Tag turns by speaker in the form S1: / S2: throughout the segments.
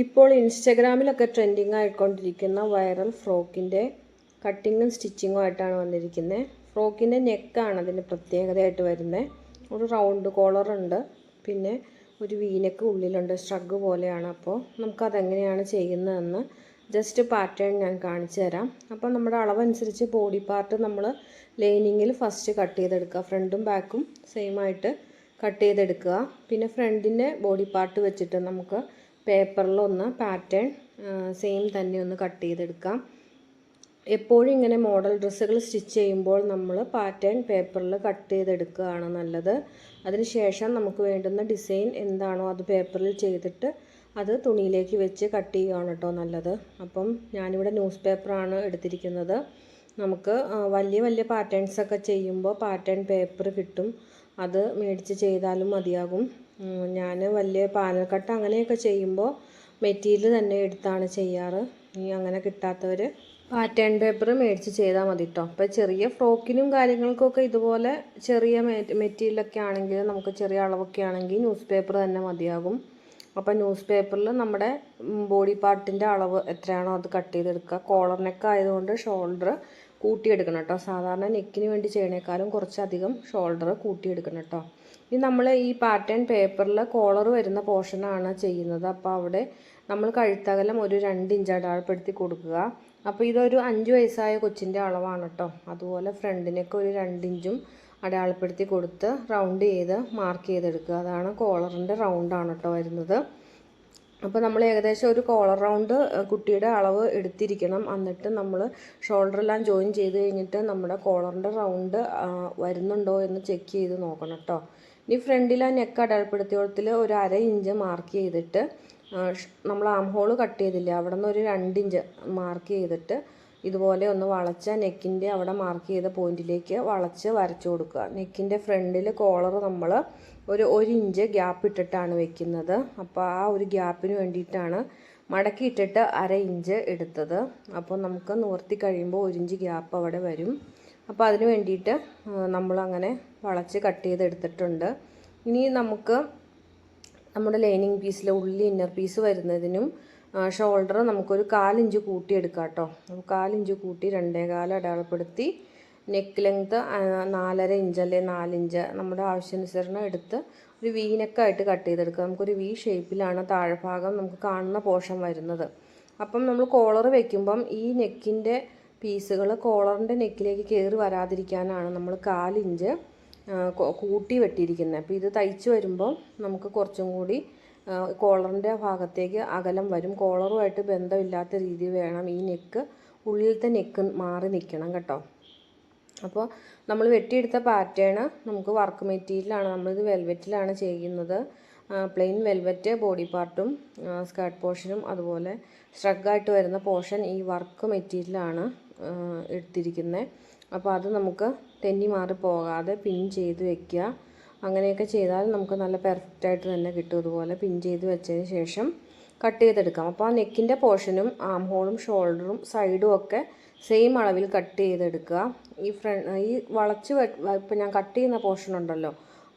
S1: ഇപ്പോൾ ഇൻസ്റ്റഗ്രാമിലൊക്കെ trending ആയിക്കൊണ്ടിരിക്കുന്ന viral ഫ്രോക്കിൻ്റെ കട്ടിങ്ങും സ്റ്റിച്ചിങ്ങും ആയിട്ടാണ് വന്നിരിക്കുന്നത്. ഫ്രോക്കിൻ്റെ നെക്കാണ് അതിന് പ്രത്യേകതയായിട്ട് വരുന്നത്. ഒരു റൗണ്ട് കോളറുണ്ട്, പിന്നെ ഒരു വീനെക്ക് ഉള്ളിലുണ്ട്, സ്ട്രഗ് പോലെയാണ്. അപ്പോൾ നമുക്കതെങ്ങനെയാണ് ചെയ്യുന്നതെന്ന് ജസ്റ്റ് പാറ്റേൺ ഞാൻ കാണിച്ചു തരാം. അപ്പോൾ നമ്മുടെ അളവനുസരിച്ച് ബോഡി പാർട്ട് നമ്മൾ ലൈനിങ്ങിൽ ഫസ്റ്റ് കട്ട് ചെയ്തെടുക്കുക. ഫ്രണ്ടും ബാക്കും സെയിം ആയിട്ട് കട്ട് ചെയ്തെടുക്കുക. പിന്നെ ഫ്രണ്ടിൻ്റെ ബോഡി പാർട്ട് വെച്ചിട്ട് നമുക്ക് പേപ്പറിലൊന്ന് പാറ്റേൺ സെയിം തന്നെ ഒന്ന് കട്ട് ചെയ്തെടുക്കാം. എപ്പോഴും ഇങ്ങനെ മോഡൽ ഡ്രസ്സുകൾ സ്റ്റിച്ച് ചെയ്യുമ്പോൾ നമ്മൾ പാറ്റേൺ പേപ്പറിൽ കട്ട് ചെയ്തെടുക്കുകയാണ് നല്ലത്. അതിനുശേഷം നമുക്ക് വേണ്ടുന്ന ഡിസൈൻ എന്താണോ അത് പേപ്പറിൽ ചെയ്തിട്ട് അത് തുണിയിലേക്ക് വെച്ച് കട്ട് ചെയ്യുകയാണ് കേട്ടോ നല്ലത്. അപ്പം ഞാനിവിടെ ന്യൂസ് പേപ്പറാണ് എടുത്തിരിക്കുന്നത്. നമുക്ക് വലിയ വലിയ പാറ്റേൺസൊക്കെ ചെയ്യുമ്പോൾ പാറ്റേൺ പേപ്പർ കിട്ടും, അത് മേടിച്ച് ചെയ്താലും മതിയാകും. ഞാൻ വലിയ പാനൽ കട്ട് അങ്ങനെയൊക്കെ ചെയ്യുമ്പോൾ മെറ്റീരിയൽ തന്നെ എടുത്താണ് ചെയ്യാറ്. ഇനി അങ്ങനെ കിട്ടാത്തവർ പാറ്റേൺ പേപ്പർ മേടിച്ച് ചെയ്താൽ മതി കേട്ടോ. അപ്പോൾ ചെറിയ ഫ്രോക്കിനും കാര്യങ്ങൾക്കൊക്കെ ഇതുപോലെ ചെറിയ മെറ്റീരിയലൊക്കെ ആണെങ്കിൽ, നമുക്ക് ചെറിയ അളവൊക്കെ ആണെങ്കിൽ ന്യൂസ് പേപ്പർ തന്നെ മതിയാകും. അപ്പോൾ ന്യൂസ് പേപ്പറിൽ നമ്മുടെ ബോഡി പാർട്ടിൻ്റെ അളവ് എത്രയാണോ അത് കട്ട് ചെയ്തെടുക്കുക. കോളർ നെക്ക് ആയതുകൊണ്ട് ഷോൾഡർ കൂട്ടിയെടുക്കണം കേട്ടോ. സാധാരണ നെക്കിന് വേണ്ടി ചെയ്യണേക്കാളും കുറച്ചധികം ഷോൾഡർ കൂട്ടിയെടുക്കണം കേട്ടോ. ഇനി നമ്മൾ ഈ പാറ്റേൺ പേപ്പറിൽ കോളർ വരുന്ന പോർഷനാണ് ചെയ്യുന്നത്. അപ്പോൾ അവിടെ നമ്മൾ കഴുത്തകലം ഒരു 2 ഇഞ്ച് അടയാളപ്പെടുത്തി കൊടുക്കുക. അപ്പോൾ ഇതൊരു 5 വയസ്സായ കൊച്ചിൻ്റെ അളവാണ് കേട്ടോ. അതുപോലെ ഫ്രണ്ടിനൊക്കെ ഒരു 2 ഇഞ്ചും അടയാളപ്പെടുത്തി കൊടുത്ത് റൗണ്ട് ചെയ്ത് മാർക്ക് ചെയ്തെടുക്കുക. അതാണ് കോളറിൻ്റെ റൗണ്ടാണ് കേട്ടോ വരുന്നത്. അപ്പോൾ നമ്മൾ ഏകദേശം ഒരു കോളർ റൗണ്ട് കുട്ടിയുടെ അളവ് എടുത്തിരിക്കണം. എന്നിട്ട് നമ്മൾ ഷോൾഡറെല്ലാം ജോയിൻ ചെയ്ത് കഴിഞ്ഞിട്ട് നമ്മുടെ കോളറിൻ്റെ റൗണ്ട് വരുന്നുണ്ടോ എന്ന് ചെക്ക് ചെയ്ത് നോക്കണം കേട്ടോ. ഇനി ഫ്രണ്ടിൽ ആ നെക്ക് അടയാളപ്പെടുത്തിയോളത്തിൽ ഒരു 1/2 ഇഞ്ച് മാർക്ക് ചെയ്തിട്ട് നമ്മൾ ആം ഹോൾ കട്ട് ചെയ്തില്ലേ, അവിടെ നിന്ന് ഒരു 2 ഇഞ്ച് മാർക്ക് ചെയ്തിട്ട് ഇതുപോലെ ഒന്ന് വളച്ച നെക്കിൻ്റെ അവിടെ മാർക്ക് ചെയ്ത പോയിന്റിലേക്ക് വളച്ച് വരച്ചു കൊടുക്കുക. നെക്കിൻ്റെ ഫ്രണ്ടിൽ കോളർ നമ്മൾ ഒരു 1 ഇഞ്ച് ഗ്യാപ്പ് ഇട്ടിട്ടാണ് വെക്കുന്നത്. അപ്പോൾ ആ ഒരു ഗ്യാപ്പിന് വേണ്ടിയിട്ടാണ് മടക്കി ഇട്ടിട്ട് 1/2 ഇഞ്ച് എടുത്തത്. അപ്പോൾ നമുക്ക് നിവർത്തി കഴിയുമ്പോൾ 1 ഇഞ്ച് ഗ്യാപ്പ് അവിടെ വരും. അപ്പോൾ അതിന് വേണ്ടിയിട്ട് നമ്മളങ്ങനെ വളച്ച് കട്ട് ചെയ്തെടുത്തിട്ടുണ്ട്. ഇനി നമുക്ക് നമ്മുടെ ലൈനിങ് പീസിലെ ഉള്ളി ഇന്നർ പീസ് വരുന്നതിനും ഷോൾഡർ നമുക്കൊരു 1/4 ഇഞ്ച് കൂട്ടിയെടുക്കാം കേട്ടോ. 1/4 ഇഞ്ച് കൂട്ടി 2.25 അടയാളപ്പെടുത്തി നെക്ക് ലെങ്ത്ത് 4.5 ഇഞ്ച് അല്ലെ 4 ഇഞ്ച് നമ്മുടെ ആവശ്യാനുസരണം എടുത്ത് ഒരു വീനെക്കായിട്ട് കട്ട് ചെയ്തെടുക്കുക. നമുക്കൊരു വി ഷേപ്പിലാണ് താഴെ ഭാഗം നമുക്ക് കാണുന്ന പോർഷൻ വരുന്നത്. അപ്പം നമ്മൾ കോളർ വെക്കുമ്പം ഈ നെക്കിൻ്റെ പീസുകൾ കോളറിൻ്റെ നെക്കിലേക്ക് കയറി വരാതിരിക്കാനാണ് നമ്മൾ 1/4 ഇഞ്ച് കൂട്ടി വെട്ടിയിരിക്കുന്നത്. അപ്പോൾ ഇത് തയ്ച്ച് വരുമ്പോൾ നമുക്ക് കുറച്ചും കൂടി കോളറിൻ്റെ ഭാഗത്തേക്ക് അകലം വരും. കോളറുമായിട്ട് ബന്ധമില്ലാത്ത രീതി വേണം ഈ നെക്ക്, ഉള്ളിലത്തെ നെക്ക് മാറി നിൽക്കണം കേട്ടോ. അപ്പോൾ നമ്മൾ വെട്ടിയെടുത്ത പാറ്റേൺ നമുക്ക് വർക്ക് മെറ്റീരിയലാണ്, നമ്മളിത് വെൽവെറ്റിലാണ് ചെയ്യുന്നത്. പ്ലെയിൻ വെൽവെറ്റ് ബോഡി പാർട്ടും സ്കേർട്ട് പോർഷനും അതുപോലെ സ്ട്രഗായിട്ട് വരുന്ന പോർഷൻ ഈ വർക്ക് മെറ്റീരിയലാണ് എടുത്തിരിക്കുന്നത്. അപ്പോൾ അത് നമുക്ക് തെന്നി മാറി പോകാതെ പിൻ ചെയ്ത് വെക്കുക. അങ്ങനെയൊക്കെ ചെയ്താൽ നമുക്ക് നല്ല പെർഫെക്റ്റായിട്ട് തന്നെ കിട്ടും. ഇതുപോലെ പിൻ ചെയ്ത് വെച്ചതിന് ശേഷം കട്ട് ചെയ്തെടുക്കാം. അപ്പോൾ ആ നെക്കിൻ്റെ പോർഷനും ആം ഹോളും ഷോൾഡറും സൈഡും ഒക്കെ സെയിം അളവിൽ കട്ട് ചെയ്തെടുക്കുക. ഈ വളച്ച് ഇപ്പോൾ ഞാൻ കട്ട് ചെയ്യുന്ന പോർഷൻ ഉണ്ടല്ലോ,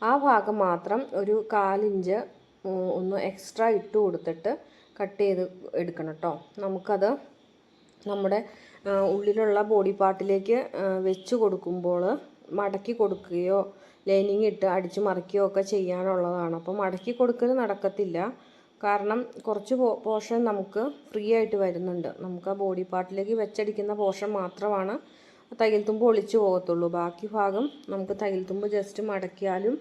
S1: ആ ഭാഗം മാത്രം ഒരു 1/4 ഇഞ്ച് ഒന്ന് എക്സ്ട്രാ ഇട്ട് കൊടുത്തിട്ട് കട്ട് ചെയ്ത് എടുക്കണം കേട്ടോ. നമുക്കത് നമ്മുടെ ഉള്ളിലുള്ള ബോഡി പാർട്ടിലേക്ക് വെച്ച് കൊടുക്കുമ്പോൾ മടക്കി കൊടുക്കുകയോ ലൈനിങ് ഇട്ട് അടിച്ച് മറിക്കുകയോ ഒക്കെ ചെയ്യാനുള്ളതാണ്. അപ്പോൾ മടക്കി കൊടുക്കൽ നടക്കത്തില്ല, കാരണം കുറച്ച് പോർഷൻ നമുക്ക് ഫ്രീ ആയിട്ട് വരുന്നുണ്ട്. നമുക്ക് ആ ബോഡി പാർട്ടിലേക്ക് വെച്ചടിക്കുന്ന പോർഷൻ മാത്രമാണ് തയ്യൽ തുമ്പ് ഒളിച്ചു പോകത്തുള്ളൂ. ബാക്കി ഭാഗം നമുക്ക് തയ്യൽ തുമ്പ് ജസ്റ്റ് മടക്കിയാലും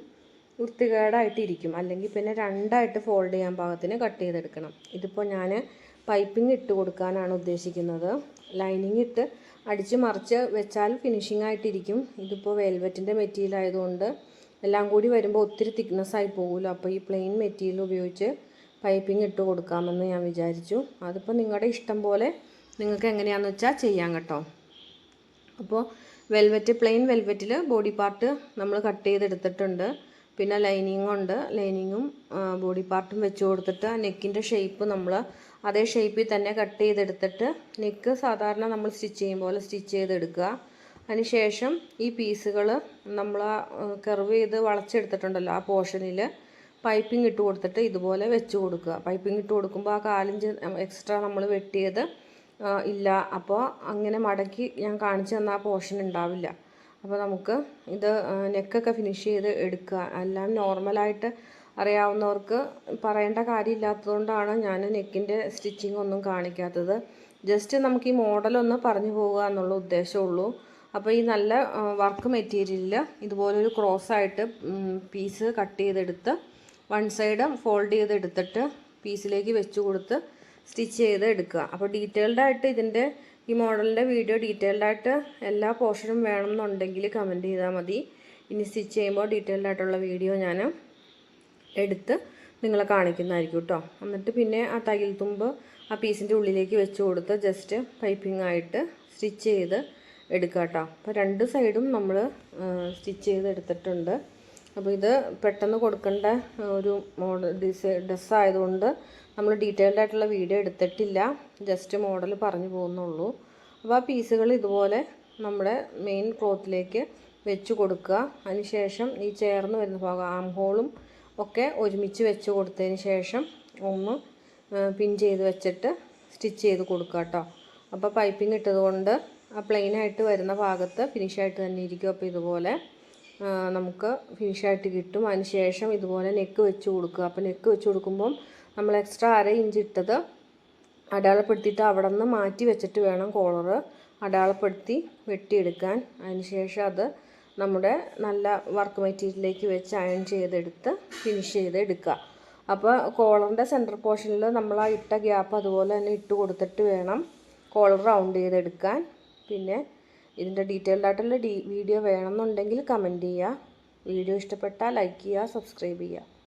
S1: വൃത്തികേടായിട്ടിരിക്കും. അല്ലെങ്കിൽ പിന്നെ 2ആയിട്ട് ഫോൾഡ് ചെയ്യാൻ പാകത്തിന് കട്ട് ചെയ്തെടുക്കണം. ഇതിപ്പോൾ ഞാൻ പൈപ്പിംഗ് ഇട്ട് കൊടുക്കാനാണ് ഉദ്ദേശിക്കുന്നത്. ലൈനിങ് ഇട്ട് അടിച്ച് മറിച്ച് വെച്ചാൽ ഫിനിഷിംഗ് ആയിട്ടിരിക്കും. ഇതിപ്പോൾ വെൽവെറ്റിൻ്റെ മെറ്റീരിയൽ ആയതുകൊണ്ട് എല്ലാം കൂടി വരുമ്പോൾ ഒത്തിരി തിക്നെസ്സായി പോകുമല്ലോ. അപ്പോൾ ഈ പ്ലെയിൻ മെറ്റീരിയൽ ഉപയോഗിച്ച് പൈപ്പിംഗ് ഇട്ട് കൊടുക്കാമെന്ന് ഞാൻ വിചാരിച്ചു. അതിപ്പോൾ നിങ്ങളുടെ ഇഷ്ടം പോലെ നിങ്ങൾക്ക് എങ്ങനെയാണെന്ന് വെച്ചാൽ ചെയ്യാം കേട്ടോ. അപ്പോൾ പ്ലെയിൻ വെൽവെറ്റിൽ ബോഡി പാർട്ട് നമ്മൾ കട്ട് ചെയ്തെടുത്തിട്ടുണ്ട്. പിന്നെ ലൈനിങ്ങുണ്ട്, ലൈനിങ്ങും ബോഡി പാർട്ടും വെച്ച് കൊടുത്തിട്ട് നെക്കിൻ്റെ ഷേപ്പ് നമ്മൾ അതേ ഷേപ്പിൽ തന്നെ കട്ട് ചെയ്തെടുത്തിട്ട് നെക്ക് സാധാരണ നമ്മൾ സ്റ്റിച്ച് ചെയ്യും പോലെ സ്റ്റിച്ച് ചെയ്തെടുക്കുക. അതിനുശേഷം ഈ പീസുകൾ നമ്മൾ കർവ് ചെയ്ത് വളച്ചെടുത്തിട്ടുണ്ടല്ലോ ആ പോർഷനിൽ പൈപ്പിംഗ് ഇട്ട് കൊടുത്തിട്ട് ഇതുപോലെ വെച്ച് കൊടുക്കുക. പൈപ്പിംഗ് ഇട്ട് കൊടുക്കുമ്പോൾ ആ 4 ഇഞ്ച് എക്സ്ട്രാ നമ്മൾ വെട്ടിയത് ഇല്ല. അപ്പോൾ അങ്ങനെ മടക്കി ഞാൻ കാണിച്ചു തന്ന ആ പോർഷൻ ഉണ്ടാവില്ല. അപ്പോൾ നമുക്ക് ഇത് നെക്കൊക്കെ ഫിനിഷ് ചെയ്ത് എടുക്കുക. എല്ലാം നോർമലായിട്ട് അറിയാവുന്നവർക്ക് പറയേണ്ട കാര്യമില്ലാത്തതുകൊണ്ടാണ് ഞാൻ നെക്കിൻ്റെ സ്റ്റിച്ചിങ് ഒന്നും കാണിക്കാത്തത്. ജസ്റ്റ് നമുക്ക് ഈ മോഡലൊന്ന് പറഞ്ഞു പോകുക എന്നുള്ള ഉദ്ദേശമുള്ളൂ. അപ്പോൾ ഈ നല്ല വർക്ക് മെറ്റീരിയലിൽ ഇതുപോലൊരു ക്രോസായിട്ട് പീസ് കട്ട് ചെയ്തെടുത്ത് വൺ സൈഡ് ഫോൾഡ് ചെയ്തെടുത്തിട്ട് പീസിലേക്ക് വെച്ച് കൊടുത്ത് സ്റ്റിച്ച് ചെയ്ത് എടുക്കുക. അപ്പോൾ ഡീറ്റെയിൽഡായിട്ട് ഇതിൻ്റെ ഈ മോഡലിൻ്റെ വീഡിയോ ഡീറ്റെയിൽഡായിട്ട് എല്ലാ പോർഷനും വേണമെന്നുണ്ടെങ്കിൽ കമൻറ്റ് ചെയ്താൽ മതി. ഇനി സ്റ്റിച്ച് ചെയ്യുമ്പോൾ ഡീറ്റെയിൽഡായിട്ടുള്ള വീഡിയോ ഞാൻ എടുത്ത് നിങ്ങളെ കാണിക്കുന്നതായിരിക്കും കേട്ടോ. എന്നിട്ട് പിന്നെ ആ തയ്യൽ തുമ്പ് ആ പീസിൻ്റെ ഉള്ളിലേക്ക് വെച്ച് കൊടുത്ത് ജസ്റ്റ് പൈപ്പിംഗ് ആയിട്ട് സ്റ്റിച്ച് ചെയ്ത് എടുക്കുക കേട്ടോ. അപ്പോൾ 2 സൈഡും നമ്മൾ സ്റ്റിച്ച് ചെയ്ത് എടുത്തിട്ടുണ്ട്. അപ്പോൾ ഇത് പെട്ടെന്ന് കൊടുക്കേണ്ട ഒരു ഡ്രസ്സ് ആയതുകൊണ്ട് നമ്മൾ ഡീറ്റെയിൽഡ് ആയിട്ടുള്ള വീഡിയോ എടുത്തിട്ടില്ല, ജസ്റ്റ് മോഡൽ പറഞ്ഞു പോകുന്നുള്ളൂ. അപ്പോൾ ആ പീസുകൾ ഇതുപോലെ നമ്മുടെ മെയിൻ ക്ലോത്തിലേക്ക് വെച്ച് കൊടുക്കുക. അതിനുശേഷം ഈ ചേർന്ന് വരുന്ന ഭാഗം ആം ഹോളും ഒക്കെ ഒരുമിച്ച് വെച്ച് കൊടുത്തതിന് ശേഷം ഒന്ന് പിൻ ചെയ്ത് വെച്ചിട്ട് സ്റ്റിച്ച് ചെയ്ത് കൊടുക്കുക കേട്ടോ. അപ്പോൾ പൈപ്പിംഗ് ഇട്ടതുകൊണ്ട് ആ പ്ലെയിനായിട്ട് വരുന്ന ഭാഗത്ത് ഫിനിഷായിട്ട് തന്നെ ഇരിക്കും. അപ്പോൾ ഇതുപോലെ നമുക്ക് ഫിനിഷായിട്ട് കിട്ടും. അതിന് ശേഷം ഇതുപോലെ നെക്ക് വെച്ച് കൊടുക്കുക. അപ്പോൾ നെക്ക് വെച്ച് കൊടുക്കുമ്പം നമ്മൾ എക്സ്ട്രാ 1/2 ഇഞ്ച് ഇട്ടത് അടയാളപ്പെടുത്തിയിട്ട് അവിടെ നിന്ന് മാറ്റി വെച്ചിട്ട് വേണം കോളർ അടയാളപ്പെടുത്തി വെട്ടിയെടുക്കാൻ. അതിന് ശേഷം അത് നമ്മുടെ നല്ല വർക്ക് മെറ്റീരിയലിലേക്ക് വെച്ച് അയൺ ചെയ്തെടുത്ത് ഫിനിഷ് ചെയ്തെടുക്കുക. അപ്പോൾ കോളറിൻ്റെ സെൻറ്റർ പോർഷനിൽ നമ്മൾ ആ ഇട്ട ഗ്യാപ്പ് അതുപോലെ തന്നെ ഇട്ട് കൊടുത്തിട്ട് വേണം കോളർ റൗണ്ട് ചെയ്തെടുക്കാൻ. പിന്നെ ഇതിൻ്റെ ഡീറ്റെയിൽഡായിട്ടുള്ള വീഡിയോ വേണമെന്നുണ്ടെങ്കിൽ കമൻറ്റ് ചെയ്യുക. വീഡിയോ ഇഷ്ടപ്പെട്ടാൽ ലൈക്ക് ചെയ്യുക, സബ്സ്ക്രൈബ് ചെയ്യുക.